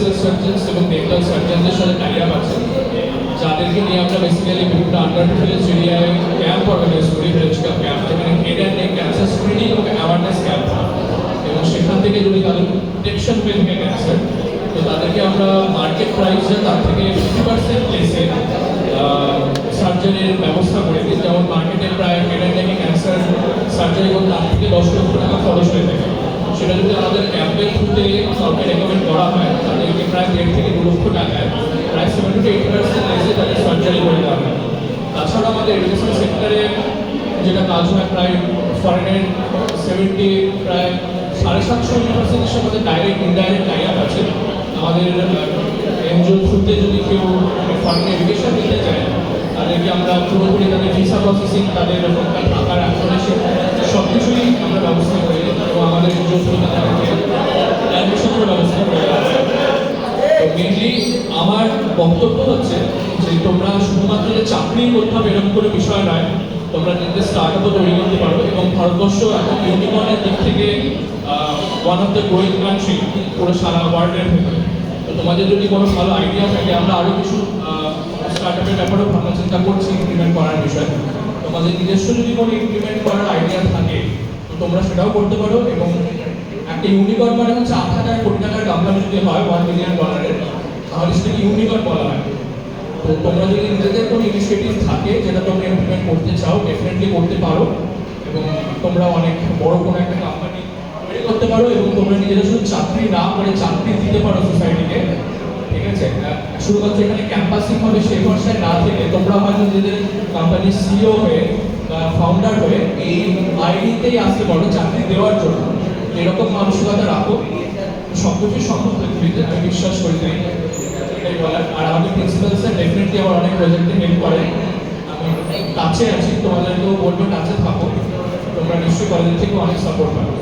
Urological surgeons এবং dental সার্জনদের সাথে tie up আছে, যাদেরকে নিয়ে আমরা বেসিক্যালি বিভিন্ন আন্ডার প্রিভিলেজ এরিয়ায় ক্যাম্প অর্গানাইজ করি, হেলথ ক্যাম্প, যেখানে head and neck cancer screening এবং অ্যাওয়ারনেস ক্যাম্প হয়। এবং সেখান থেকে যদি তাদের ডিটেকশন হয়ে থাকে ক্যান্সার, তো তাদেরকে আমরা মার্কেট প্রাইসে তার থেকে 50% লেসে সার্জারির ব্যবস্থা করে দিই। যেমন মার্কেটে প্রায় হেড অ্যান্ড নেকে ক্যান্সার সার্জারি করতে 8 থেকে 10 লক্ষ টাকা খরচ হয়ে থাকে। সেটা যদি আমাদের ক্যাম্পের থ্রুতে কাউকে রেকমেন্ড করা হয়, তাদেরকে প্রায় 1.5 থেকে 2 লক্ষ টাকায় প্রায় 70 to 80% লেসে তাদের সার্জারি করে দেওয়া হয়। তাছাড়া আমাদের এডুকেশন সেক্টরে যেটা কাজ হয়, প্রায় ফরেনের 70 প্রায় 750 ইউনিভার্সিটির সাথে ডাইরেক্ট ইনডাইরেক্ট টাই আপ আছে। আমাদের এনজিও থ্রুতে যদি কেউ ফরেন এডুকেশন নিতে চায়, তাদেরকে আমরা পুরোপুরি তাদের ভিসা প্রসেসিং, তাদের ওখানকার থাকার অ্যাকোমোডেশন সব কিছুই আমরা ব্যবস্থা করে দিই। এবং আমাদের এনজিও থ্রুতে তাদেরকে অ্যাডমিশনের ব্যবস্থা করে দেওয়া হয়। তো মেনলি আমার বক্তব্য হচ্ছে যে তোমরা শুধুমাত্র যে চাকরি করতে হবে এরকম কোনো বিষয় নয়, তোমরা নিজেদের স্টার্ট আপও তৈরি করতে পারো। এবং ভারতবর্ষ এখন ইউনিকর্নের দিক থেকে one of the growing country পুরো সারা ওয়ার্ল্ডের ভেতরে। তো তোমাদের যদি কোনো ভালো আইডিয়া থাকে, আমরা আরও কিছু স্টার্ট আপের ব্যাপারেও ভাবনা চিন্তা করছি ইমপ্লিমেন্ট করার বিষয়ে। তোমাদের নিজস্ব যদি কোনো ইমপ্লিমেন্ট করার আইডিয়া থাকে, তো তোমরা সেটাও করতে পারো। এবং একটা ইউনিকর্ন মানে হচ্ছে 8,000 কোটি টাকার কোম্পানি যদি হয় $1 বিলিয়ন, তাহলে সেটাকে ইউনিকর্ন বলা হয়। তো তোমরা যদি নিজেদের কোনো ইনিশিয়েটিভ থাকে যেটা তোমরা ইমপ্লিমেন্ট করতে চাও, ডেফিনেটলি করতে পারো। এবং তোমরা অনেক বড় কোনো একটা কোম্পানি তৈরি করতে পারো। এবং তোমরা নিজেরা শুধু চাকরি না করে চাকরি দিতে পারো সোসাইটিকে, ঠিক আছে? শুধুমাত্র এখানে ক্যাম্পাসিং হবে সেই ভরসায় না থেকে তোমরা হয়তো নিজেদের কোম্পানির সিইও হয়ে বা ফাউন্ডার হয়ে এই আইডিতেই আসতে পারো চাকরি দেওয়ার জন্য। এরকম মানসিকতা রাখো, সব কিছু সম্ভব পৃথিবীতে, আমি বিশ্বাস করি। এটাই বলার। আর আমাদের প্রিন্সিপাল স্যার ডেফিনেটলি আমার অনেক প্রজেক্টে হেল্প করে। আমি কাছে আছি, তোমাদেরকেও বলবো কাছে থাকো, তোমরা নিশ্চয়ই কলেজ থেকে অনেক সাপোর্ট পাবে।